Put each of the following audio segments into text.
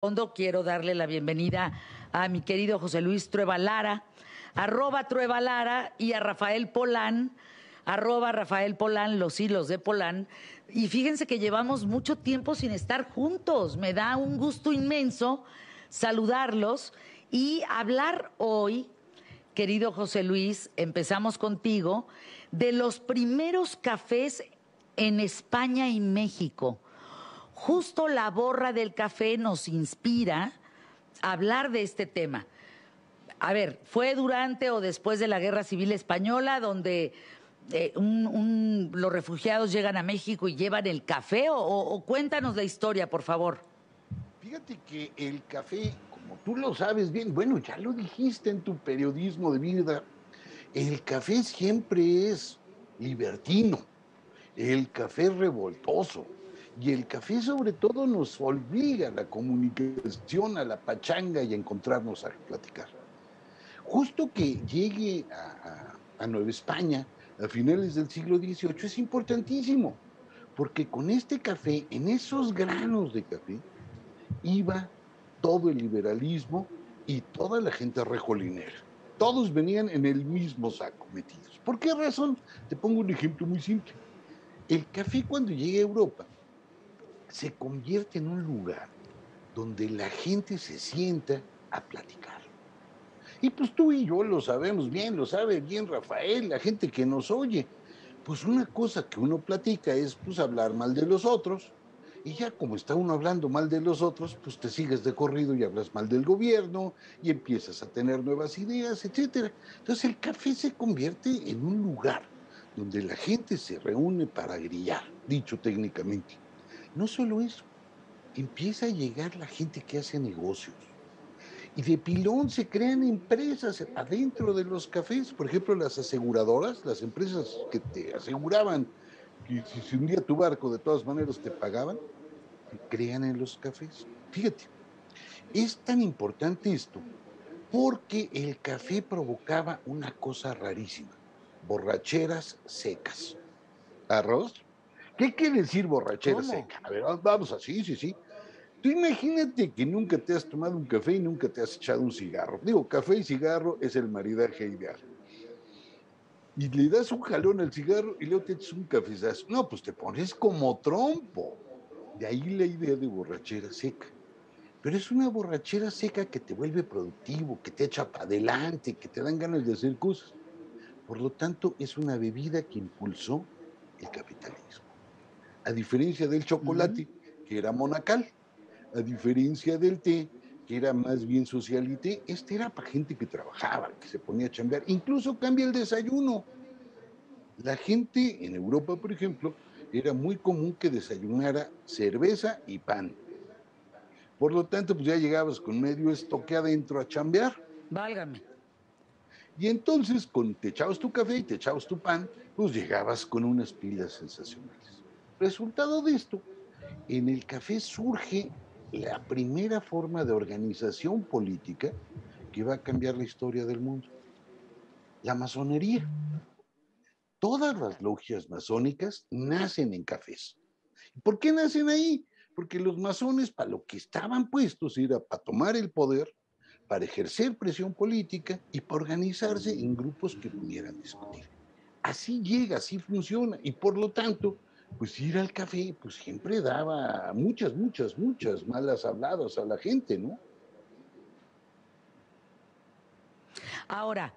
Fondo, quiero darle la bienvenida a mi querido José Luis Trueba Lara, @Trueba Lara, y a Rafael Polán, @Rafael Polán, los hilos de Polán. Y fíjense que llevamos mucho tiempo sin estar juntos. Me da un gusto inmenso saludarlos y hablar hoy, querido José Luis, empezamos contigo, de los primeros cafés en España y México. Justo la borra del café nos inspira a hablar de este tema. A ver, ¿fue durante o después de la Guerra Civil Española donde los refugiados llegan a México y llevan el café? O cuéntanos la historia, por favor. Fíjate que el café, como tú lo sabes bien, bueno, ya lo dijiste en tu periodismo de vida, el café siempre es libertino, el café es revoltoso, y el café sobre todo nos obliga a la comunicación, a la pachanga y a encontrarnos a platicar. Justo que llegue a Nueva España a finales del siglo XVIII es importantísimo, porque con este café, en esos granos de café, iba todo el liberalismo y toda la gente rejolinera. Todos venían en el mismo saco metidos. ¿Por qué razón? Te pongo un ejemplo muy simple. El café cuando llega a Europa se convierte en un lugar donde la gente se sienta a platicar. Y pues tú y yo lo sabemos bien, lo sabe bien Rafael, la gente que nos oye. Pues una cosa que uno platica es pues hablar mal de los otros, y ya como está uno hablando mal de los otros, pues te sigues de corrido y hablas mal del gobierno y empiezas a tener nuevas ideas, etcétera. Entonces el café se convierte en un lugar donde la gente se reúne para grillar, dicho técnicamente. No solo eso, empieza a llegar la gente que hace negocios. Y de pilón se crean empresas adentro de los cafés, por ejemplo, las aseguradoras, las empresas que te aseguraban que si se hundía tu barco, de todas maneras te pagaban, se crean en los cafés. Fíjate, es tan importante esto porque el café provocaba una cosa rarísima, borracheras secas. ¿Arroz? ¿Qué quiere decir borrachera ¿Cómo? seca? A ver, vamos así, sí, sí. Tú imagínate que nunca te has tomado un café y nunca te has echado un cigarro. Digo, café y cigarro es el maridaje ideal. Y le das un jalón al cigarro y luego te echas un cafezazo. No, pues te pones como trompo. De ahí la idea de borrachera seca. Pero es una borrachera seca que te vuelve productivo, que te echa para adelante, que te dan ganas de hacer cosas. Por lo tanto, es una bebida que impulsó el capitalismo. A diferencia del chocolate, que era monacal, a diferencia del té, que era más bien socialité, este era para gente que trabajaba, que se ponía a chambear. Incluso cambia el desayuno. La gente en Europa, por ejemplo, era muy común que desayunara cerveza y pan. Por lo tanto, pues ya llegabas con medio estoque adentro a chambear. Válgame. Y entonces, te echabas tu café y te echabas tu pan, pues llegabas con unas pilas sensacionales. Resultado de esto, en el café surge la primera forma de organización política que va a cambiar la historia del mundo, la masonería. Todas las logias masónicas nacen en cafés. ¿Por qué nacen ahí? Porque los masones, para lo que estaban puestos, era para tomar el poder, para ejercer presión política y para organizarse en grupos que pudieran discutir. Así llega, así funciona, y por lo tanto, pues ir al café, pues siempre daba muchas, muchas, muchas malas habladas a la gente, ¿no? Ahora,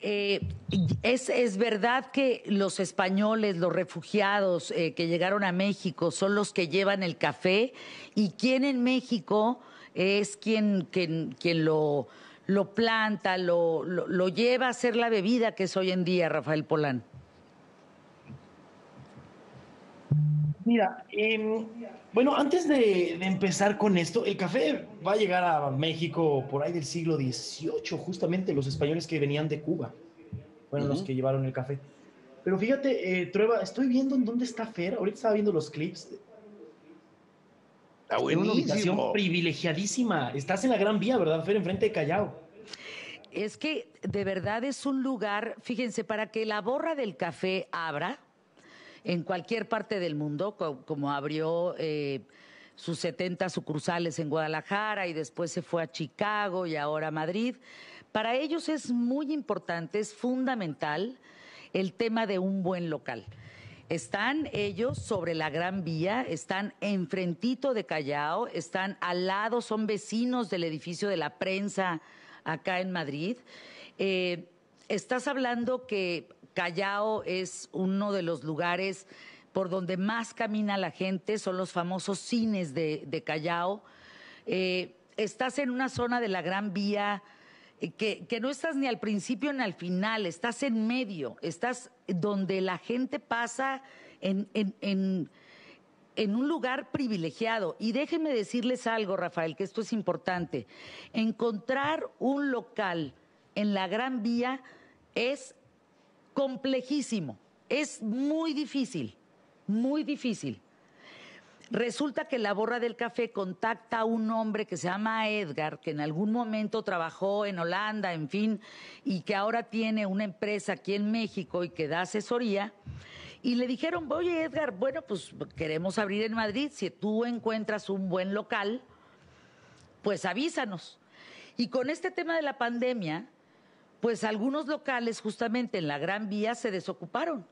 es verdad que los españoles, los refugiados que llegaron a México son los que llevan el café, y quién en México es quien lo planta, lo lleva a ser la bebida que es hoy en día, Rafael Polán. Mira, bueno, antes de empezar con esto, el café va a llegar a México por ahí del siglo XVIII, justamente los españoles que venían de Cuba fueron los que llevaron el café. Pero fíjate, Trueba, estoy viendo en dónde está Fer, ahorita estaba viendo los clips, Está en una ubicación buenísimo. privilegiadísima. Estás en la Gran Vía, ¿verdad, Fer? Enfrente de Callao. Es que de verdad es un lugar, fíjense, para que la borra del café abra en cualquier parte del mundo, como abrió sus 70 sucursales en Guadalajara y después se fue a Chicago y ahora a Madrid. Para ellos es muy importante, es fundamental el tema de un buen local. Están ellos sobre la Gran Vía, están enfrentito de Callao, están al lado, son vecinos del edificio de la prensa acá en Madrid. Estás hablando que Callao es uno de los lugares por donde más camina la gente, son los famosos cines de Callao. Estás en una zona de la Gran Vía que no estás ni al principio ni al final, estás en medio, estás donde la gente pasa en un lugar privilegiado. Y déjenme decirles algo, Rafael, que esto es importante. Encontrar un local en la Gran Vía es complejísimo, es muy difícil, muy difícil. Resulta que la Borra del Café contacta a un hombre que se llama Edgar, que en algún momento trabajó en Holanda, en fin, y que ahora tiene una empresa aquí en México y que da asesoría. Y le dijeron, oye Edgar, bueno, pues queremos abrir en Madrid, si tú encuentras un buen local, pues avísanos. Y con este tema de la pandemia, pues algunos locales justamente en la Gran Vía se desocuparon.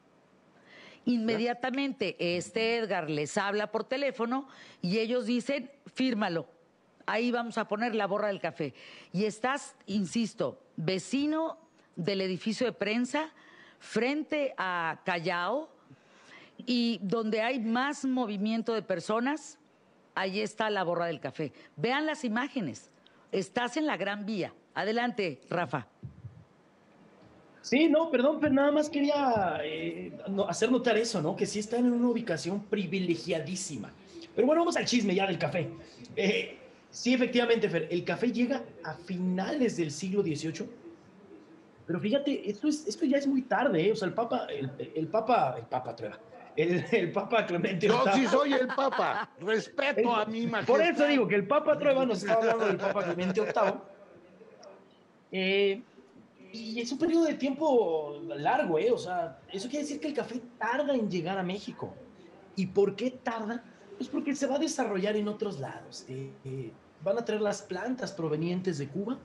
Inmediatamente Edgar les habla por teléfono y ellos dicen, fírmalo, ahí vamos a poner la Borra del Café. Y estás, insisto, vecino del edificio de prensa, frente a Callao, y donde hay más movimiento de personas, ahí está la Borra del Café. Vean las imágenes, estás en la Gran Vía. Adelante, Rafa. Sí, no, perdón, pero nada más quería hacer notar eso, ¿no? Que sí están en una ubicación privilegiadísima. Pero bueno, vamos al chisme ya del café. Sí, efectivamente, Fer, el café llega a finales del siglo XVIII, pero fíjate, esto ya es muy tarde, ¿eh? O sea, el Papa Trueba, el Papa Clemente Yo sí VIII. soy el Papa, respeto a mi majestad. Por eso digo que el Papa Trueba nos está hablando del Papa Clemente VIII. Y es un periodo de tiempo largo, ¿eh? O sea, eso quiere decir que el café tarda en llegar a México. ¿Y por qué tarda? Pues porque se va a desarrollar en otros lados. Van a traer las plantas provenientes de Cuba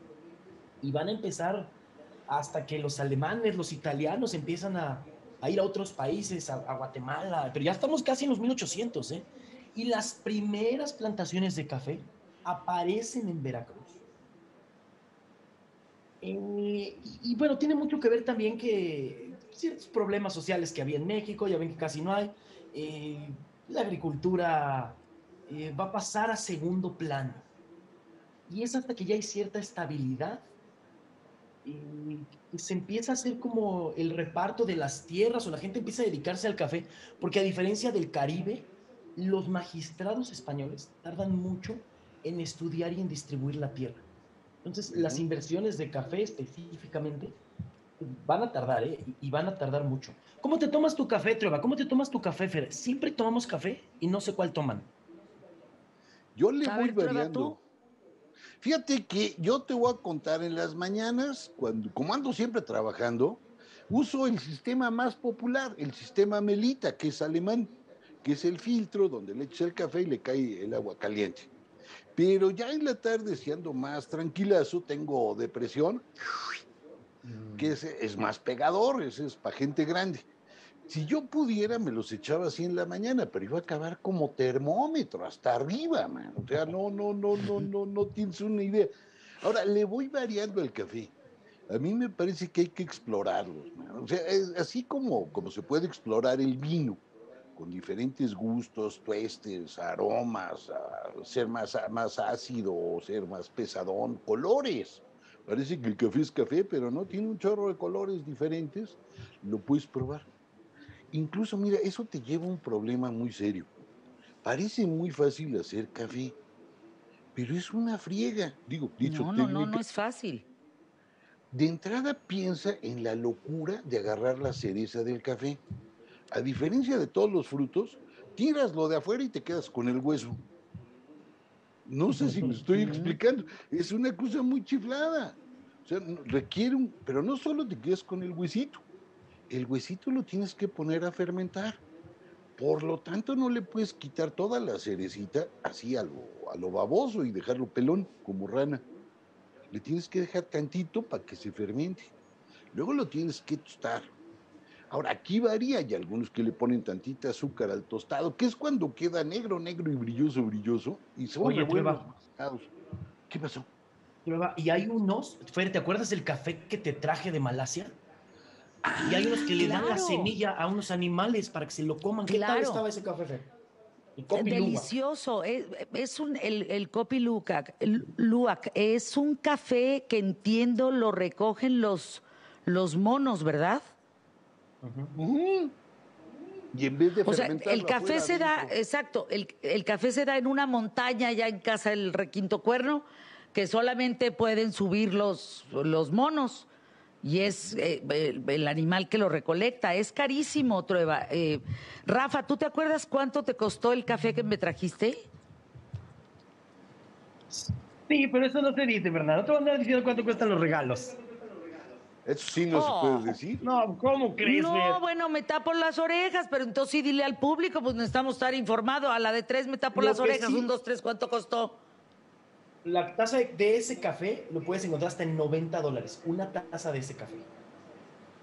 y van a empezar hasta que los alemanes, los italianos empiezan a ir a otros países, a Guatemala, pero ya estamos casi en los 1800, ¿eh? Y las primeras plantaciones de café aparecen en Veracruz. Y bueno, tiene mucho que ver también que ciertos problemas sociales que había en México, ya ven que casi no hay, la agricultura va a pasar a segundo plano. Y es hasta que ya hay cierta estabilidad y se empieza a hacer como el reparto de las tierras o la gente empieza a dedicarse al café, porque a diferencia del Caribe, los magistrados españoles tardan mucho en estudiar y en distribuir la tierra. Entonces, las inversiones de café específicamente van a tardar, ¿eh? Y van a tardar mucho. ¿Cómo te tomas tu café, Trueba? ¿Cómo te tomas tu café, Fer? Siempre tomamos café y no sé cuál toman. Yo le A voy ver, Trueba, variando. ¿tú? Fíjate que yo te voy a contar en las mañanas, como ando siempre trabajando, uso el sistema más popular, el sistema Melita, que es alemán, que es el filtro donde le echas el café y le cae el agua caliente. Pero ya en la tarde, si ando más tranquilazo, tengo depresión, que es más pegador, ese es para gente grande. Si yo pudiera, me los echaba así en la mañana, pero iba a acabar como termómetro, hasta arriba, man. O sea, no tienes una idea. Ahora, le voy variando el café. A mí me parece que hay que explorarlos, man. O sea, es así como se puede explorar el vino, con diferentes gustos, tuestes, aromas, ser más ácido o ser más pesadón, colores. Parece que el café es café, pero no, tiene un chorro de colores diferentes. Lo puedes probar. Incluso, mira, eso te lleva a un problema muy serio. Parece muy fácil hacer café, pero es una friega. Digo, dicho No técnica. es fácil. De entrada piensa en la locura de agarrar la cereza del café. A diferencia de todos los frutos, tiras lo de afuera y te quedas con el hueso. No sé si me estoy explicando. Es una cosa muy chiflada. O sea, requiere pero no solo te quedas con el huesito. El huesito lo tienes que poner a fermentar. Por lo tanto, no le puedes quitar toda la cerecita así a lo baboso y dejarlo pelón, como rana. Le tienes que dejar tantito para que se fermente. Luego lo tienes que tostar. Ahora, aquí varía, hay algunos que le ponen tantita azúcar al tostado, que es cuando queda negro, negro y brilloso, brilloso, y son Oye, re buenos Trueba, tostados. ¿Qué pasó? Trueba, y hay unos, Fer, ¿te acuerdas del café que te traje de Malasia? Y hay unos que le Ah, dan la Claro, semilla a unos animales para que se lo coman. ¿Qué tal claro. estaba ese café, Fer? El Kopi Luwak. Delicioso. El Kopi Luwak, Luwak es un café que entiendo lo recogen los monos, ¿verdad? ujú. Y en vez de O sea, el fermentarlo café afuera, se da, adentro. exacto, el café se da en una montaña ya en casa del Requinto Cuerno, que solamente pueden subir los monos. Y es el animal que lo recolecta. Es carísimo, Trueba. Rafa, ¿tú te acuerdas cuánto te costó el café que me trajiste? Sí, pero eso no se dice, ¿verdad? No te voy a andar diciendo cuánto cuestan los regalos. Eso sí no se puede Oh, decir. No, ¿cómo crees, no, Fer? bueno, me tapo las orejas, pero entonces sí dile al público, pues necesitamos estar informados. A la de 3 me tapo Lo las que orejas, un, sí, 2, 3, ¿cuánto costó? la taza de ese café lo puedes encontrar hasta en $90. Una taza de ese café.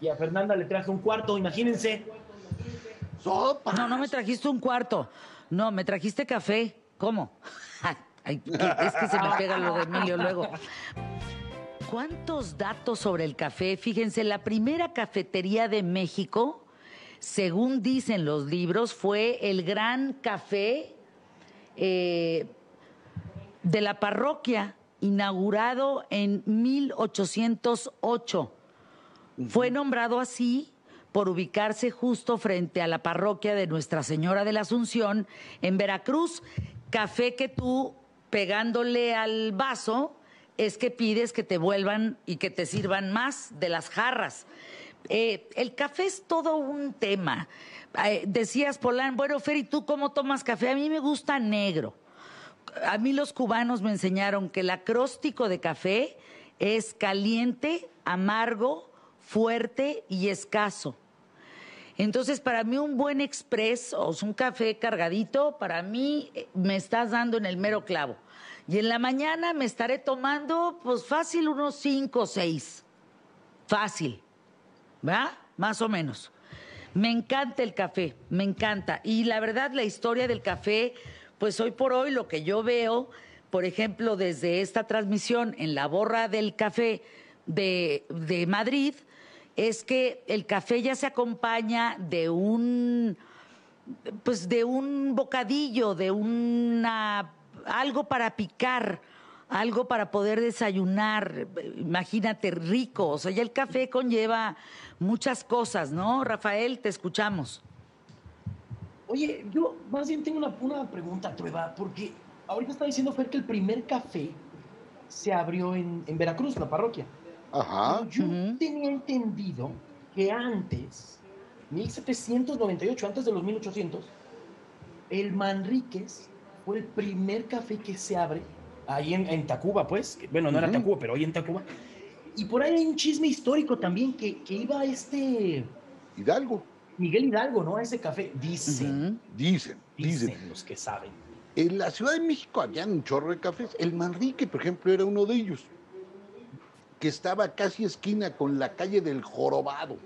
Y a Fernanda le traje un cuarto, imagínense. No, no me ¡Sopas! trajiste un cuarto. No, me trajiste café. ¿Cómo? Ay, es que se me pega lo de Emilio luego. ¿Cuántos datos sobre el café? Fíjense, la primera cafetería de México, según dicen los libros, fue el Gran Café eh, de la parroquia, inaugurado en 1808. Fue nombrado así por ubicarse justo frente a la parroquia de Nuestra Señora de la Asunción en Veracruz. Café que tú, pegándole al vaso, es que pides que te vuelvan y que te sirvan más de las jarras. El café es todo un tema. Decías, Polán, bueno, Fer, ¿y tú cómo tomas café? A mí me gusta negro. A mí los cubanos me enseñaron que el acróstico de café es caliente, amargo, fuerte y escaso. Entonces, para mí un buen express o un café cargadito, para mí me estás dando en el mero clavo. Y en la mañana me estaré tomando, pues fácil, unos 5 o 6. Fácil, ¿va? Más o menos. Me encanta el café, me encanta. Y la verdad, la historia del café, pues hoy por hoy lo que yo veo, por ejemplo, desde esta transmisión en la borra del café de Madrid, es que el café ya se acompaña pues de un bocadillo, de una algo para picar, algo para poder desayunar, imagínate, rico. O sea, ya el café conlleva muchas cosas, ¿no? Rafael, te escuchamos. Oye, yo más bien tengo una pregunta, Trueba, porque ahorita está diciendo Fer que el primer café se abrió en Veracruz, en la parroquia. Pero Ajá. yo Ujú. tenía entendido que antes, 1798, antes de los 1800, el Manríquez fue el primer café que se abre ahí en Tacuba, pues. Bueno, no era Ujú. Tacuba, pero hoy en Tacuba. Y por ahí hay un chisme histórico también que iba Hidalgo. Miguel Hidalgo, ¿no? A ese café. Dicen, Ujú. Dicen. dicen los que saben. En la Ciudad de México había un chorro de cafés. El Manrique, por ejemplo, era uno de ellos, que estaba casi esquina con la calle del Jorobado.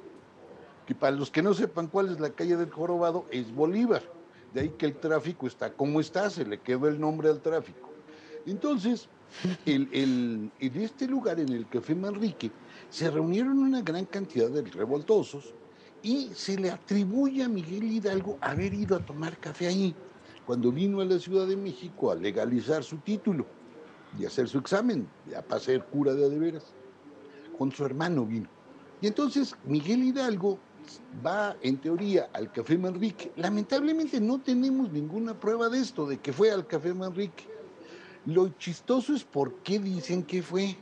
Que para los que no sepan cuál es la calle del Jorobado, es Bolívar. De ahí que el tráfico está como está, se le quedó el nombre al tráfico. Entonces, en este lugar, en el Café Manrique, se reunieron una gran cantidad de revoltosos y se le atribuye a Miguel Hidalgo haber ido a tomar café ahí cuando vino a la Ciudad de México a legalizar su título y hacer su examen, ya para ser cura de veras. Con su hermano vino. Y entonces Miguel Hidalgo va, en teoría, al Café Manrique. Lamentablemente no tenemos ninguna prueba de esto, de que fue al Café Manrique. Lo chistoso es por qué dicen que fue.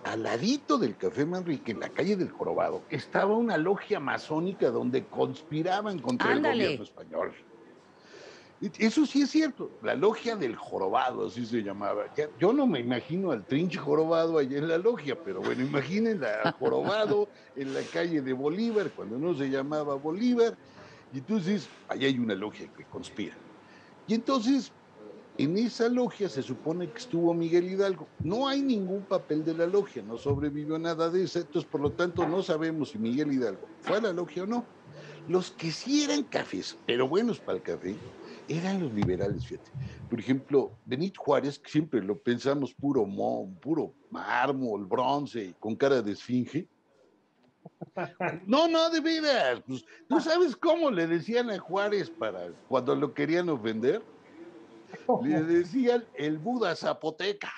Al ladito del Café Manrique, en la calle del Jorobado, estaba una logia masónica donde conspiraban contra el Ándale. gobierno español. Eso sí es cierto, la logia del Jorobado, así se llamaba. Yo no me imagino al trinche Jorobado allá en la logia, pero bueno, imaginen al Jorobado en la calle de Bolívar, cuando no se llamaba Bolívar, Y entonces, ahí hay una logia que conspira. Y entonces, en esa logia se supone que estuvo Miguel Hidalgo. No hay ningún papel de la logia, no sobrevivió nada de eso, entonces por lo tanto no sabemos si Miguel Hidalgo fue a la logia o no. Los que sí eran cafés, pero buenos para el café, eran los liberales, fíjate. Por ejemplo, Benito Juárez, que siempre lo pensamos puro mármol, bronce, con cara de esfinge. No, no, de veras. Pues, ¿tú sabes cómo le decían a Juárez para cuando lo querían ofender? Le decían el Buda Zapoteca.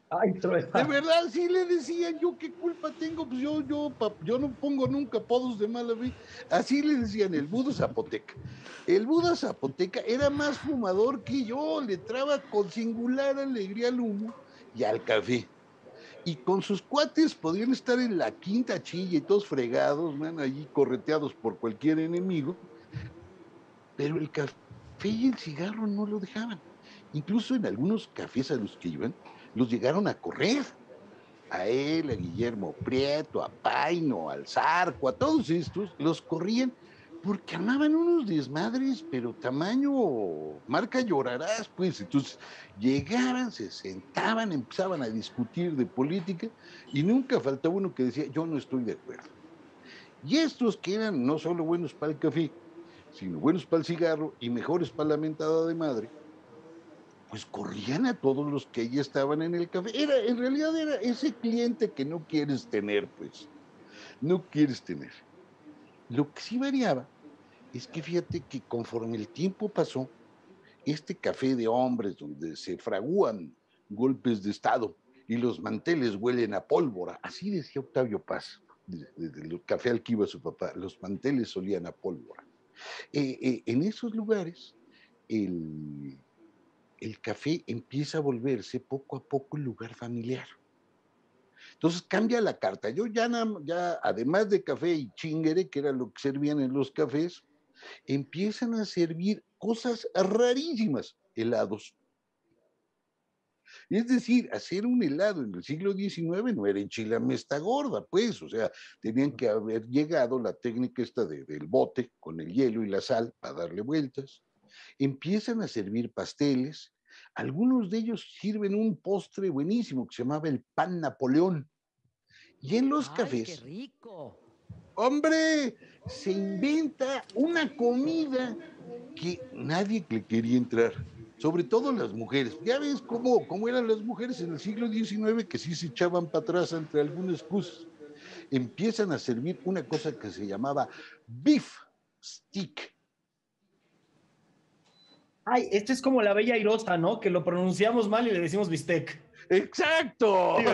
Ay, De Trueba. verdad, sí le decían, yo qué culpa tengo, pues yo no pongo nunca apodos de mala vida. Así le decían, el Buda Zapoteca. El Buda Zapoteca era más fumador que yo, le traba con singular alegría al humo y al café. Y con sus cuates podían estar en la quinta chilla y todos fregados, man, allí correteados por cualquier enemigo, pero el café y el cigarro no lo dejaban. Incluso en algunos cafés a los que iban, los llegaron a correr. A él, a Guillermo Prieto, a Paino, al Zarco, a todos estos, los corrían porque armaban unos desmadres, pero tamaño marca llorarás, pues. Entonces llegaban, se sentaban, empezaban a discutir de política y nunca faltaba uno que decía, yo no estoy de acuerdo. Y estos que eran no solo buenos para el café, sino buenos para el cigarro y mejores para la mentada de madre, pues corrían a todos los que ya estaban en el café. En realidad era ese cliente que no quieres tener, pues, no quieres tener. Lo que sí variaba es que fíjate que conforme el tiempo pasó, este café de hombres donde se fragúan golpes de Estado y los manteles huelen a pólvora, así decía Octavio Paz, del café al que iba su papá, los manteles olían a pólvora. En esos lugares, el, el café empieza a volverse poco a poco un lugar familiar. Entonces cambia la carta. Yo ya además de café y chingere, que era lo que servían en los cafés, empiezan a servir cosas rarísimas, helados. Es decir, hacer un helado en el siglo XIX no era enchilamesta gorda, pues, o sea, tenían que haber llegado la técnica esta del bote con el hielo y la sal para darle vueltas. Empiezan a servir pasteles, algunos de ellos sirven un postre buenísimo que se llamaba el pan Napoleón. Y en los ¡Ay, qué cafés, rico! hombre, se inventa una comida que nadie le quería entrar, sobre todo las mujeres. Ya ves cómo eran las mujeres en el siglo XIX, que sí se echaban para atrás entre algunas cosas. Empiezan a servir una cosa que se llamaba beef stick. Ay, este es como la Bella Airosa, ¿no? Que lo pronunciamos mal y le decimos bistec. ¡Exacto! Sí,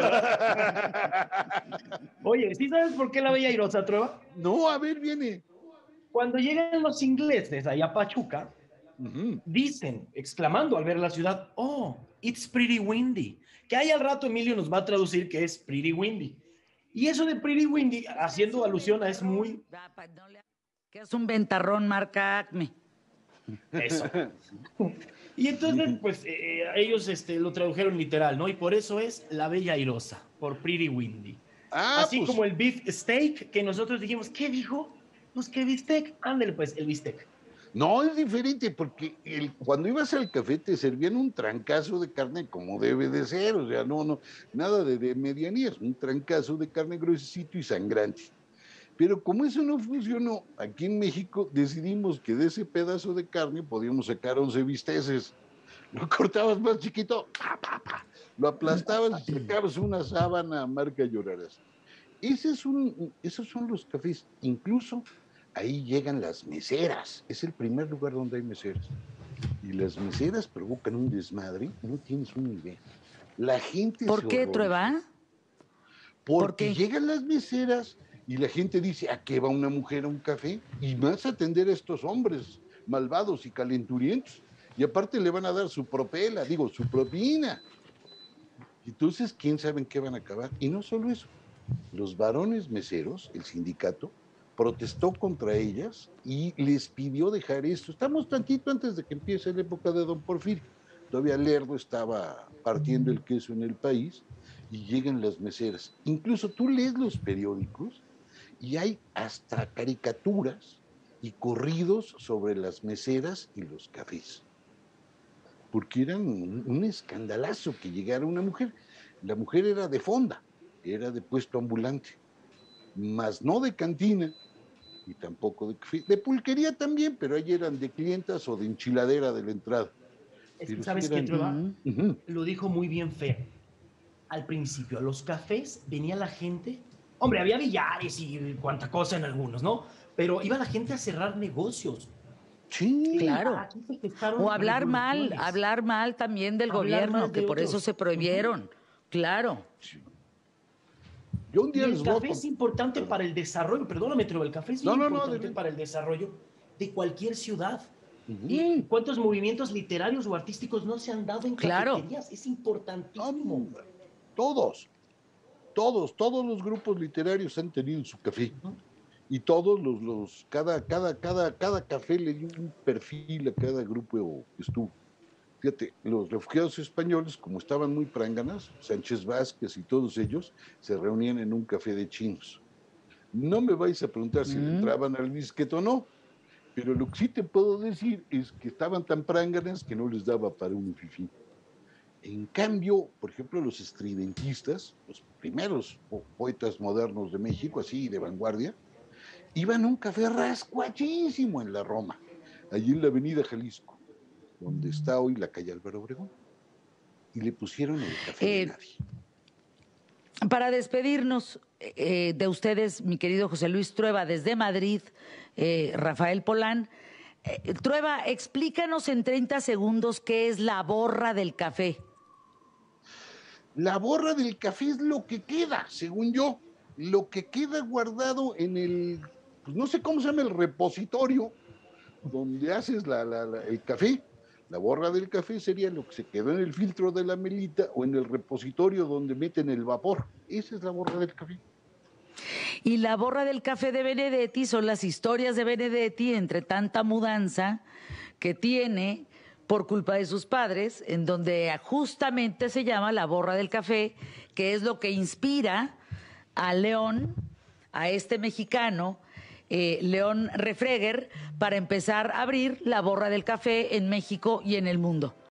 oye, ¿sí sabes por qué la Bella Airosa, Trueba? No, a ver, viene. Cuando llegan los ingleses allá a Pachuca, dicen, exclamando al ver la ciudad, oh, it's pretty windy. Que ahí al rato Emilio nos va a traducir que es pretty windy. Y eso de pretty windy, haciendo alusión a es muy... Que es un ventarrón marca Acme. Eso. Y entonces, pues, ellos lo tradujeron literal, ¿no? Y por eso es la Bella Airosa, por pretty windy. Ah, Así pues como el beef steak, que nosotros dijimos, ¿qué dijo? Pues que bistec, ándale pues, el bistec. no es diferente, porque cuando ibas al café te servían un trancazo de carne como debe de ser, o sea, no, nada de medianías, un trancazo de carne gruesecito y sangrante. Pero como eso no funcionó, aquí en México decidimos que de ese pedazo de carne podíamos sacar 11 bisteces. Lo cortabas más chiquito, lo aplastabas y sacabas una sábana marca Llorarás. Esos son los cafés. Incluso ahí llegan las meseras. Es el primer lugar donde hay meseras. Y las meseras provocan un desmadre, no tienes una idea. La gente ¿Por se qué, horroriza. Trueba? ¿Por Porque qué? llegan las meseras y la gente dice, ¿a qué va una mujer a un café? Y más a atender a estos hombres malvados y calenturientos. Y aparte le van a dar su propela, digo, su propina. Entonces, ¿quién sabe en qué van a acabar? Y no solo eso, los varones meseros, el sindicato, protestó contra ellas y les pidió dejar esto. Estamos tantito antes de que empiece la época de don Porfirio. Todavía Lerdo estaba partiendo el queso en el país y llegan las meseras. Incluso tú lees los periódicos y hay hasta caricaturas y corridos sobre las meseras y los cafés, porque eran un escandalazo que llegara una mujer. La mujer era de fonda, era de puesto ambulante, mas no de cantina, y tampoco de café. De pulquería también, pero ahí eran de clientas o de enchiladera de la entrada. Es que Pero sí sabes que eran... Trueba Ujú. lo dijo muy bien Fer. Al principio, a los cafés venía la gente. Hombre, había billares y cuanta cosa en algunos, ¿no? Pero iba la gente a cerrar negocios. Sí. Claro. Aquí se gestaron O revoluciones. hablar mal también del Hablar gobierno, mal que de por eso otros. se prohibieron. Claro. Sí. Yo un Y día el les voy a café es importante Perdón. para el desarrollo, perdóname, pero el café es No, bien no, no, importante adelante. para el desarrollo de cualquier ciudad. Ujú. ¿Y cuántos movimientos literarios o artísticos no se han dado en Claro. cafeterías? Es importantísimo. No, todos los grupos literarios han tenido su café. Ujú. Y todos cada café le dio un perfil a cada grupo que estuvo. Fíjate, los refugiados españoles, como estaban muy pránganas, Sánchez Vázquez y todos ellos, se reunían en un café de chinos. No me vais a preguntar si le entraban al disquete o no, pero lo que sí te puedo decir es que estaban tan pránganas que no les daba para un fifí. En cambio, por ejemplo, los estridentistas, los primeros poetas modernos de México, así de vanguardia, iban a un café rascuachísimo en la Roma, allí en la avenida Jalisco, donde está hoy la calle Álvaro Obregón, y le pusieron el café de Eh, nadie. Para despedirnos de ustedes, mi querido José Luis Trueba, desde Madrid, Rafael Polán. Trueba, explícanos en 30 segundos qué es la borra del café. La borra del café es lo que queda, según yo, lo que queda guardado en el, pues no sé cómo se llama, el repositorio donde haces el café. La borra del café sería lo que se quedó en el filtro de la melita o en el repositorio donde meten el vapor. Esa es la borra del café. Y la borra del café de Benedetti son las historias de Benedetti entre tanta mudanza que tiene por culpa de sus padres, en donde justamente se llama la borra del café, que es lo que inspira a León, a este mexicano, León Refreger, para empezar a abrir la borra del café en México y en el mundo.